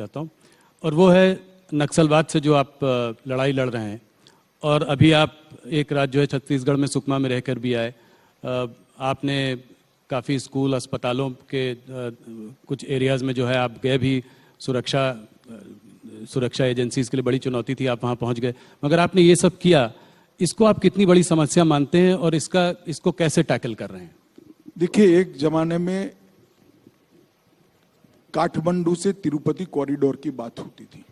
चाहता हूँ, और वो है नक्सलवाद से जो आप लड़ाई लड़ रहे हैं। और अभी आप एक रात जो है छत्तीसगढ़ में सुकमा में रहकर भी आए। आपने काफ़ी स्कूल अस्पतालों के कुछ एरियाज़ में जो है आप गए भी, सुरक्षा एजेंसीज के लिए बड़ी चुनौती थी, आप वहाँ पहुँच गए, मगर आपने ये सब किया। इसको आप कितनी बड़ी समस्या मानते हैं और इसको कैसे टैकल कर रहे हैं? देखिए, एक जमाने में काठमांडू से तिरुपति कॉरिडोर की बात होती थी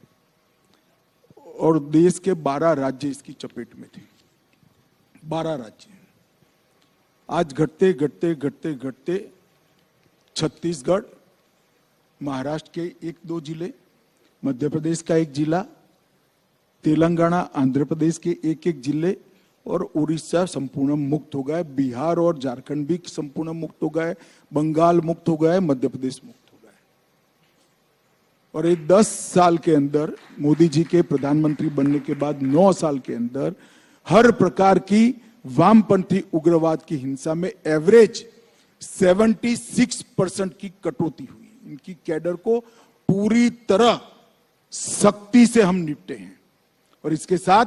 और देश के 12 राज्य इसकी चपेट में थे। 12 राज्य। आज घटते घटते घटते घटते छत्तीसगढ़, महाराष्ट्र के 1-2 जिले, मध्य प्रदेश का 1 जिला, तेलंगाना, आंध्र प्रदेश के 1-1 जिले और उड़ीसा संपूर्ण मुक्त हो गए। बिहार और झारखंड भी संपूर्ण मुक्त हो गए, बंगाल मुक्त हो गए, मध्य प्रदेश मुक्त हो गए। और ये 10 साल के अंदर, मोदी जी के प्रधानमंत्री बनने के बाद 9 साल के अंदर हर प्रकार की वामपंथी उग्रवाद की हिंसा में एवरेज 76% की कटौती हुई। इनकी कैडर को पूरी तरह सख्ती से हम निपटे हैं और इसके साथ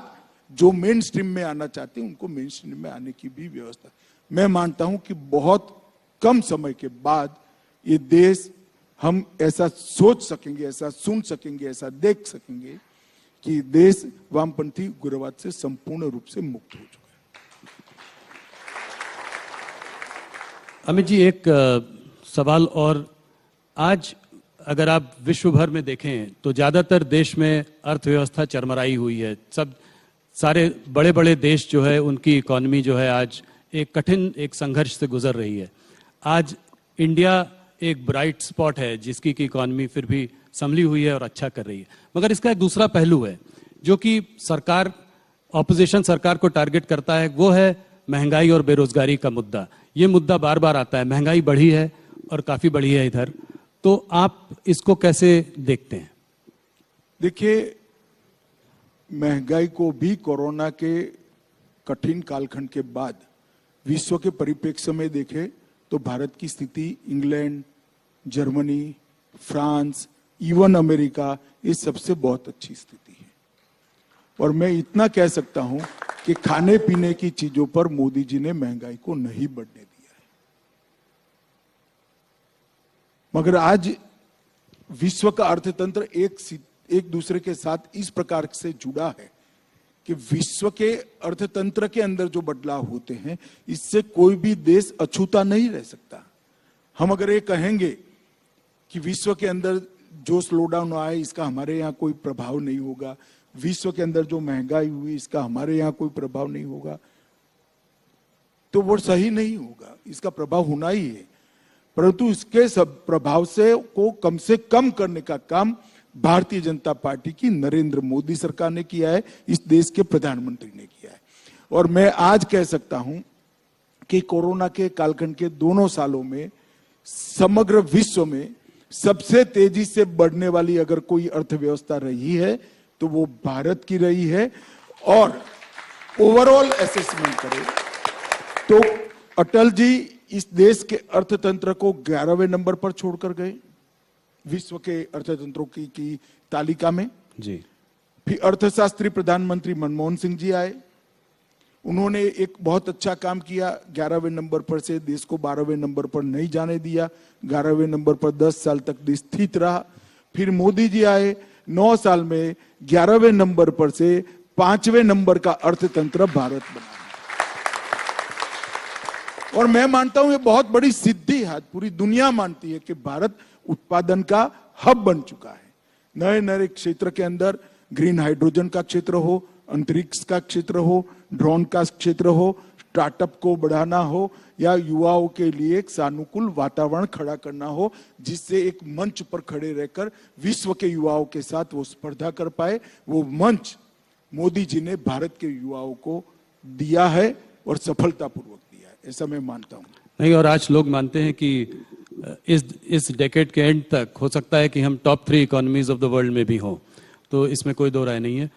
जो मेन स्ट्रीम में आना चाहते हैं उनको मेन स्ट्रीम में आने की भी व्यवस्था। मैं मानता हूं कि बहुत कम समय के बाद ये देश, हम ऐसा सोच सकेंगे, ऐसा सुन सकेंगे, ऐसा देख सकेंगे कि देश वामपंथी उग्रवाद से संपूर्ण रूप से मुक्त हो चुका है। अमित जी, एक सवाल और। आज अगर आप विश्व भर में देखें तो ज़्यादातर देश में अर्थव्यवस्था चरमराई हुई है। सारे बड़े बड़े देश जो है उनकी इकॉनमी जो है आज एक कठिन संघर्ष से गुजर रही है। आज इंडिया एक ब्राइट स्पॉट है जिसकी की इकॉनमी फिर भी संभली हुई है और अच्छा कर रही है। मगर इसका एक दूसरा पहलू है जो कि ऑपोजिशन सरकार को टारगेट करता है, वो है महंगाई और बेरोजगारी का मुद्दा। ये मुद्दा बार बार आता है। महंगाई बढ़ी है और काफी बढ़ी है इधर, तो आप इसको कैसे देखते हैं? देखिए, महंगाई को भी कोरोना के कठिन कालखंड के बाद विश्व के परिप्रेक्ष्य में देखें तो भारत की स्थिति England, Germany, France, even America, ये सबसे बहुत अच्छी स्थिति है। और मैं इतना कह सकता हूं कि खाने पीने की चीजों पर मोदी जी ने महंगाई को नहीं बढ़ने दिया है। मगर आज विश्व का अर्थतंत्र एक दूसरे के साथ इस प्रकार से जुड़ा है कि विश्व के अर्थतंत्र के अंदर जो बदलाव होते हैं, इससे कोई भी देश अछूता नहीं रह सकता। हम अगर ये कहेंगे कि विश्व के अंदर जो स्लोडाउन आए इसका हमारे यहाँ कोई प्रभाव नहीं होगा, विश्व के अंदर जो महंगाई हुई इसका हमारे यहाँ कोई प्रभाव नहीं होगा, तो वो सही नहीं होगा। इसका प्रभाव होना ही है, परंतु इसके सब प्रभाव को कम करने का काम भारतीय जनता पार्टी की नरेंद्र मोदी सरकार ने किया है, इस देश के प्रधानमंत्री ने किया है। और मैं आज कह सकता हूं कि कोरोना के कालखंड के दोनों सालों में समग्र विश्व में सबसे तेजी से बढ़ने वाली अगर कोई अर्थव्यवस्था रही है तो वो भारत की रही है। और ओवरऑल असेसमेंट करें तो अटल जी इस देश के अर्थतंत्र को 11वें नंबर पर छोड़कर गए विश्व के अर्थतंत्रों की तालिका में जी। फिर अर्थशास्त्री प्रधानमंत्री मनमोहन सिंह जी आए, उन्होंने एक बहुत अच्छा काम किया, 11वें नंबर पर से देश को 12वें नंबर पर नहीं जाने दिया, 11वें नंबर पर 10 साल तक देश स्थित रहा। फिर मोदी जी आए, 9 साल में 11वें नंबर पर से 5वें नंबर का अर्थतंत्र भारत बना। और मैं मानता हूं ये बहुत बड़ी सिद्धि है। पूरी दुनिया मानती है कि भारत उत्पादन का हब बन चुका है। नए नए क्षेत्र के अंदर, ग्रीन हाइड्रोजन का क्षेत्र हो, अंतरिक्ष का क्षेत्र हो, ड्रोन का क्षेत्र हो, स्टार्टअप को बढ़ाना हो या युवाओं के लिए एक सानुकूल वातावरण खड़ा करना हो जिससे एक मंच पर खड़े रहकर विश्व के युवाओं के साथ वो स्पर्धा कर पाए, वो मंच मोदी जी ने भारत के युवाओं को दिया है और सफलतापूर्वक दिया है, ऐसा मैं मानता हूं। नहीं, और आज लोग मानते हैं कि इस डेकेड के एंड तक हो सकता है कि हम top 3 economies of the world में भी हों, तो इसमें कोई दो राय नहीं है।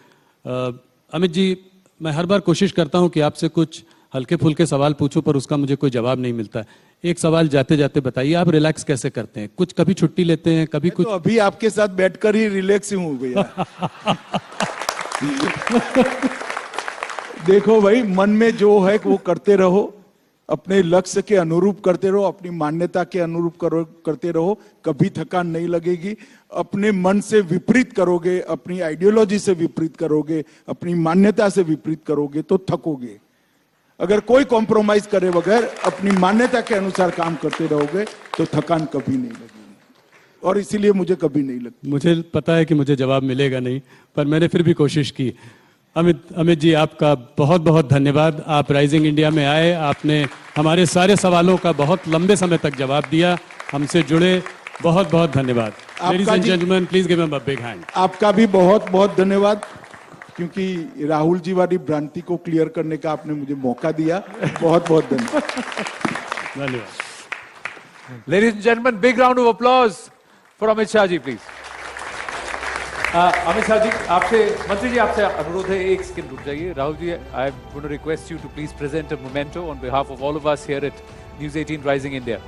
अमित जी, मैं हर बार कोशिश करता हूं कि आपसे कुछ हल्के फुल्के सवाल पूछूं पर उसका मुझे कोई जवाब नहीं मिलता। एक सवाल जाते जाते बताइए, आप रिलैक्स कैसे करते हैं? कुछ कभी छुट्टी लेते हैं, कभी कुछ? तो अभी आपके साथ बैठकर ही रिलैक्स ही हूं भैया। देखो भाई, मन में जो है वो करते रहो, अपने लक्ष्य के अनुरूप करते रहो, अपनी मान्यता के अनुरूप करते रहो, कभी थकान नहीं लगेगी। अपने मन से विपरीत करोगे, अपनी आइडियोलॉजी से विपरीत करोगे, अपनी मान्यता से विपरीत करोगे तो थकोगे। अगर कोई कॉम्प्रोमाइज करे बगैर अपनी मान्यता के अनुसार काम करते रहोगे तो थकान कभी नहीं लगेगी, और इसीलिए मुझे कभी नहीं लगती। मुझे पता है कि मुझे जवाब मिलेगा नहीं, पर मैंने फिर भी कोशिश की। अमित जी, आपका बहुत बहुत धन्यवाद। आप राइजिंग इंडिया में आए, आपने हमारे सारे सवालों का बहुत लंबे समय तक जवाब दिया, हमसे जुड़े, बहुत बहुत धन्यवाद। Ladies and gentleman, please give him a big hand. आपका भी बहुत बहुत धन्यवाद, क्योंकि राहुल जी वाली भ्रांति को क्लियर करने का आपने मुझे मौका दिया। बहुत बहुत धन्यवाद। धन्यवाद। Ladies and gentlemen, big round of applause for Amit Shah ji, please. Amit Shah ji, आपसे, मंत्री जी, आपसे अनुरोध है, एक सेकंड रुक जाइए। Rahul ji, I am going to request you to please present a memento on behalf of all of us here at News 18 Rising India.